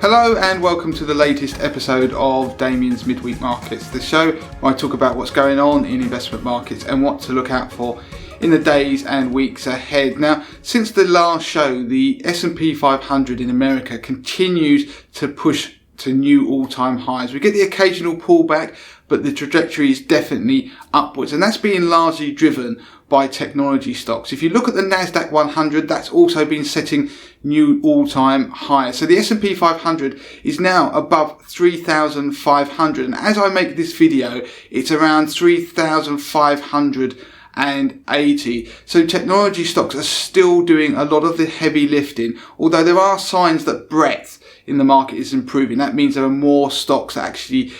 Hello and welcome to the latest episode of Damien's Midweek Markets, the show where I talk about what's going on in investment markets and what to look out for in the days and weeks ahead. Now, since the last show, the S&P 500 in America continues to push to new all-time highs. We get the occasional pullback, but the trajectory is definitely upwards, and that's being largely driven by technology stocks. If you look at the Nasdaq 100, that's also been setting new all-time highs. So the S&P 500 is now above 3,500, and as I make this video, it's around 3,580. So technology stocks are still doing a lot of the heavy lifting, although there are signs that breadth in the market is improving. That means there are more stocks actually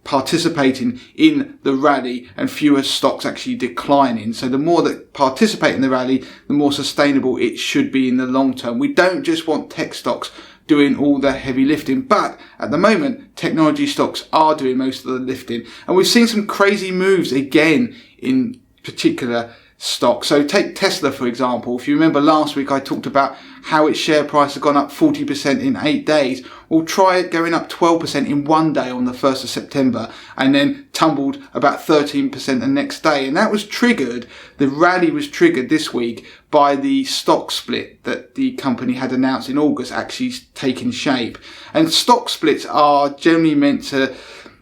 participating in the rally and fewer stocks actually declining. So the more that participate in the rally, the more sustainable it should be in the long term. We don't just want tech stocks doing all the heavy lifting, but at the moment technology stocks are doing most of the lifting, and we've seen some crazy moves again in particular stocks. So take Tesla for example. If you remember last week I talked about how its share price has gone up 40% in 8 days. Well, try it going up 12% in one day on the 1st of September and then tumbled about 13% the next day. And that was triggered, the rally was triggered this week by the stock split that the company had announced in August actually taking shape. And stock splits are generally meant to,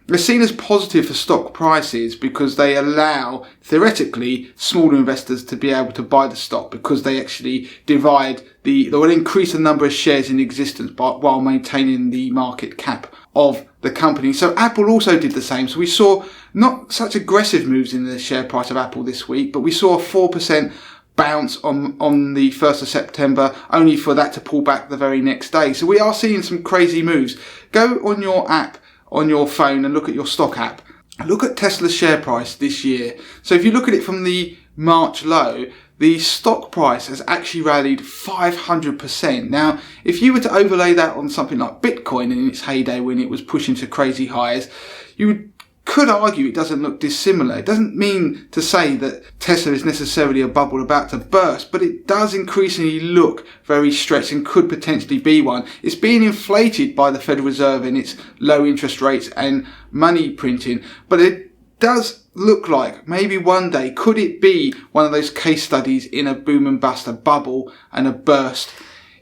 they're seen as positive for stock prices because they allow, theoretically, smaller investors to be able to buy the stock because they actually they will increase the number of shares in existence while maintaining the market cap of the company. So Apple also did the same. So we saw not such aggressive moves in the share price of Apple this week, but we saw a 4% bounce on the 1st of September, only for that to pull back the very next day. So we are seeing some crazy moves. Go on your app on your phone and look at your stock app. Look at Tesla's share price this year. So if you look at it from the March low, the stock price has actually rallied 500%. Now, if you were to overlay that on something like Bitcoin in its heyday when it was pushing to crazy highs, you could argue it doesn't look dissimilar. It doesn't mean to say that Tesla is necessarily a bubble about to burst, but it does increasingly look very stretched and could potentially be one. It's being inflated by the Federal Reserve and its low interest rates and money printing, but it does look like maybe one day could it be one of those case studies in a boom and bust, a bubble and a burst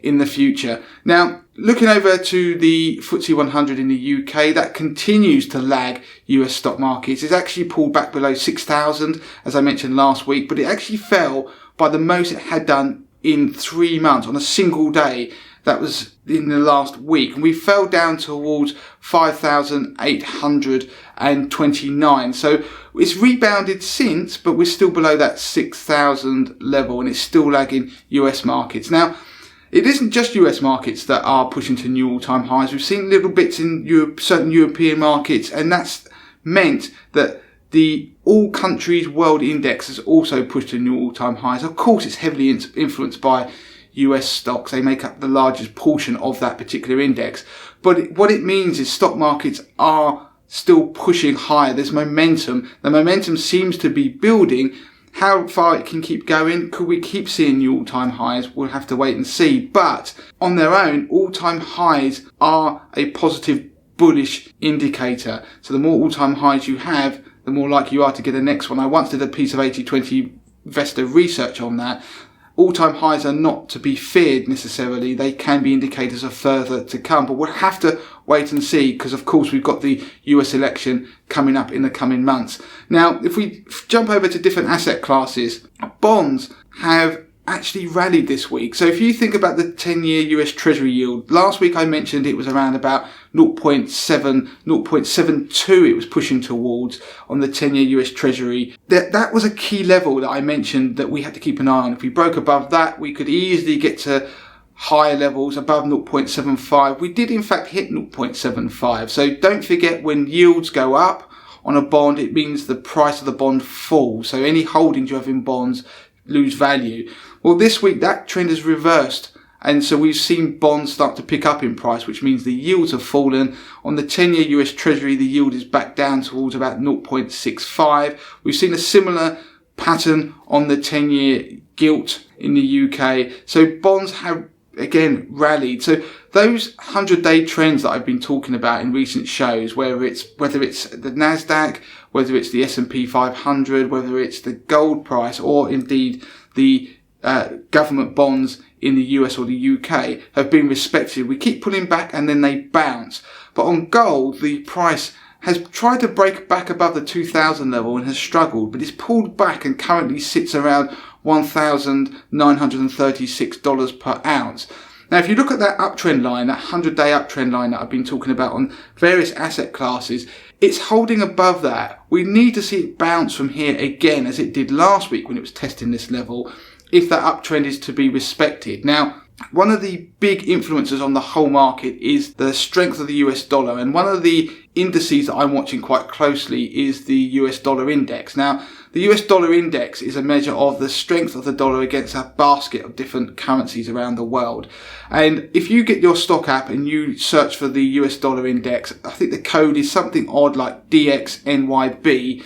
in the future. Now, looking over to the FTSE 100 in the UK, that continues to lag US stock markets. It's actually pulled back below 6,000, as I mentioned last week, but it actually fell by the most it had done in 3 months on a single day. That was in the last week. And we fell down towards 5,829. So it's rebounded since, but we're still below that 6,000 level, and it's still lagging US markets. Now, it isn't just US markets that are pushing to new all-time highs. We've seen little bits in certain European markets, and that's meant that the All Countries World Index has also pushed to new all-time highs. Of course, it's heavily influenced by US stocks. They make up the largest portion of that particular index. But what it means is stock markets are still pushing higher. There's momentum. The momentum seems to be building. How far it can keep going, could we keep seeing new all-time highs? We'll have to wait and see. But on their own, all-time highs are a positive bullish indicator. So the more all-time highs you have, the more likely you are to get the next one. I once did a piece of 80/20 investor research on that. All-time highs are not to be feared necessarily. They can be indicators of further to come, but we'll have to wait and see because, of course, we've got the US election coming up in the coming months. Now, if we jump over to different asset classes, bonds have actually rallied this week. So if you think about the 10-year US Treasury yield, last week I mentioned it was around about 0.72 it was pushing towards on the 10-year US Treasury. That was a key level that I mentioned that we had to keep an eye on. If we broke above that, we could easily get to higher levels above 0.75. We did in fact hit 0.75. So don't forget, when yields go up on a bond, it means the price of the bond falls. So any holdings you have in bonds lose value. Well, this week that trend has reversed, and so we've seen bonds start to pick up in price, which means the yields have fallen. On the 10-year US Treasury, the yield is back down towards about 0.65. We've seen a similar pattern on the 10-year gilt in the UK. So bonds have again rallied. So those 100-day trends that I've been talking about in recent shows, whether it's the Nasdaq, whether it's the S&P 500, whether it's the gold price, or indeed the government bonds in the US or the UK, have been respected. We keep pulling back and then they bounce. But on gold, the price has tried to break back above the 2000 level and has struggled, but it's pulled back and currently sits around $1,936 per ounce. Now, if you look at that uptrend line, that 100-day uptrend line that I've been talking about on various asset classes, it's holding above that. We need to see it bounce from here again, as it did last week when it was testing this level, if that uptrend is to be respected. Now, one of the big influences on the whole market is the strength of the US dollar, and one of the indices that I'm watching quite closely is the US dollar index. Now, the US dollar index is a measure of the strength of the dollar against a basket of different currencies around the world. And if you get your stock app and you search for the US dollar index, I think the code is something odd like DXNYB.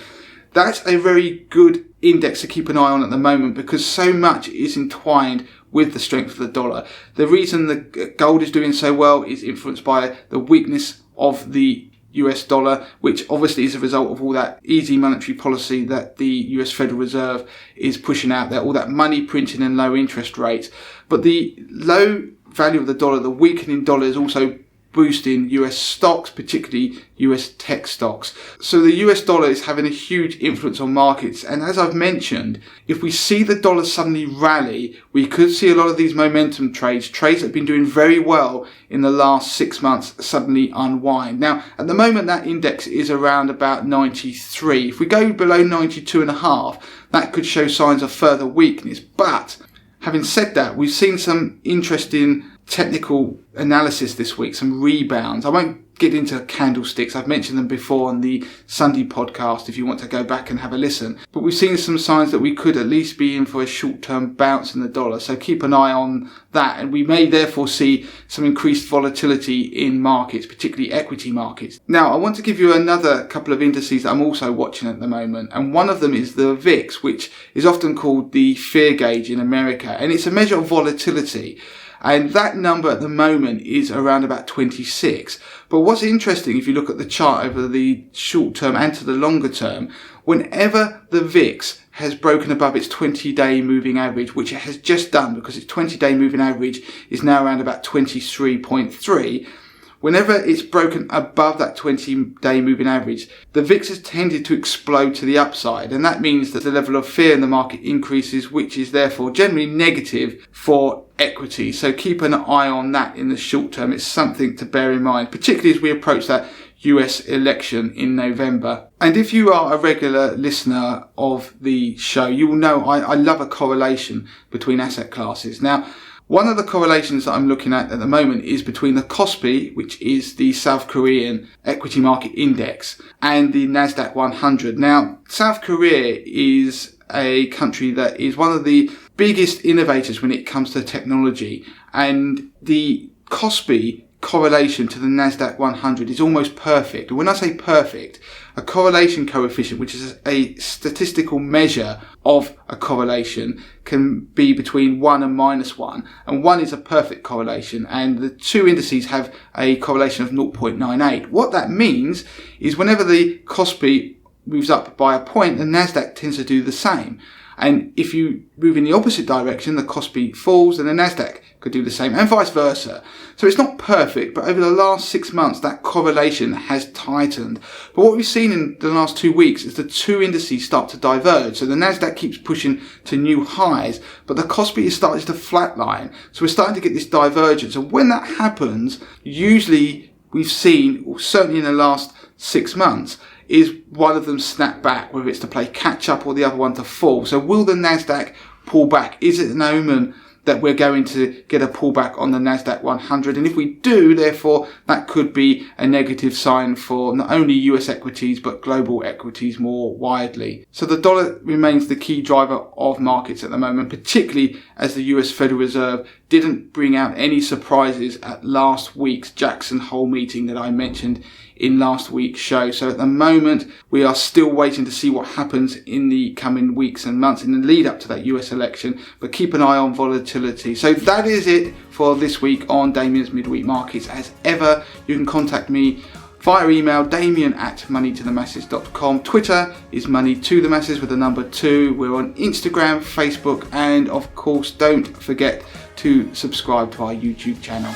That's a very good index to keep an eye on at the moment, because so much is entwined with the strength of the dollar. The reason the gold is doing so well is influenced by the weakness of the US dollar, which obviously is a result of all that easy monetary policy that the US Federal Reserve is pushing out there, all that money printing and low interest rates. But the low value of the dollar, the weakening dollar, is also boosting US stocks, particularly US tech stocks. So the US dollar is having a huge influence on markets. And as I've mentioned, if we see the dollar suddenly rally, we could see a lot of these momentum trades that have been doing very well in the last 6 months, suddenly unwind. Now, at the moment, that index is around about 93. If we go below 92.5, that could show signs of further weakness. But having said that, we've seen some interesting technical analysis this week, some rebounds. I won't get into candlesticks. I've mentioned them before on the Sunday podcast if you want to go back and have a listen. But we've seen some signs that we could at least be in for a short-term bounce in the dollar. So keep an eye on that. And we may therefore see some increased volatility in markets, particularly equity markets. Now, I want to give you another couple of indices that I'm also watching at the moment. And one of them is the VIX, which is often called the fear gauge in America. And it's a measure of volatility. And that number at the moment is around about 26. But what's interesting, if you look at the chart over the short term and to the longer term, whenever the VIX has broken above its 20-day moving average, which it has just done because its 20-day moving average is now around about 23.3, whenever it's broken above that 20-day moving average, the VIX has tended to explode to the upside. And that means that the level of fear in the market increases, which is therefore generally negative for equity. So keep an eye on that in the short term. It's something to bear in mind, particularly as we approach that US election in November. And if you are a regular listener of the show, you will know I love a correlation between asset classes. Now, one of the correlations that I'm looking at the moment is between the Kospi, which is the South Korean equity market index, and the Nasdaq 100. Now, South Korea is a country that is one of the biggest innovators when it comes to technology, and the Kospi correlation to the Nasdaq 100 is almost perfect. And when I say perfect, a correlation coefficient, which is a statistical measure of a correlation, can be between 1 and -1. And 1 is a perfect correlation, and the two indices have a correlation of 0.98. What that means is whenever the Kospi moves up by a point, the Nasdaq tends to do the same. And if you move in the opposite direction, the Kospi falls and the Nasdaq could do the same, and vice versa. So it's not perfect, but over the last 6 months, that correlation has tightened. But what we've seen in the last 2 weeks is the two indices start to diverge. So the Nasdaq keeps pushing to new highs, but the Kospi is starting to flatline. So we're starting to get this divergence. And when that happens, usually we've seen, or certainly in the last 6 months, is one of them snap back, whether it's to play catch up or the other one to fall. So will the Nasdaq pull back? Is it an omen that we're going to get a pullback on the Nasdaq 100? And if we do, therefore, that could be a negative sign for not only US equities, but global equities more widely. So the dollar remains the key driver of markets at the moment, particularly as the US Federal Reserve didn't bring out any surprises at last week's Jackson Hole meeting that I mentioned in last week's show. So at the moment, we are still waiting to see what happens in the coming weeks and months in the lead up to that US election, but keep an eye on volatility. So that is it for this week on Damien's Midweek Markets. As ever, you can contact me via email, damien@moneytothemasses.com. Twitter is moneytothemasses with the number 2. We're on Instagram, Facebook, and of course, don't forget to subscribe to our YouTube channel.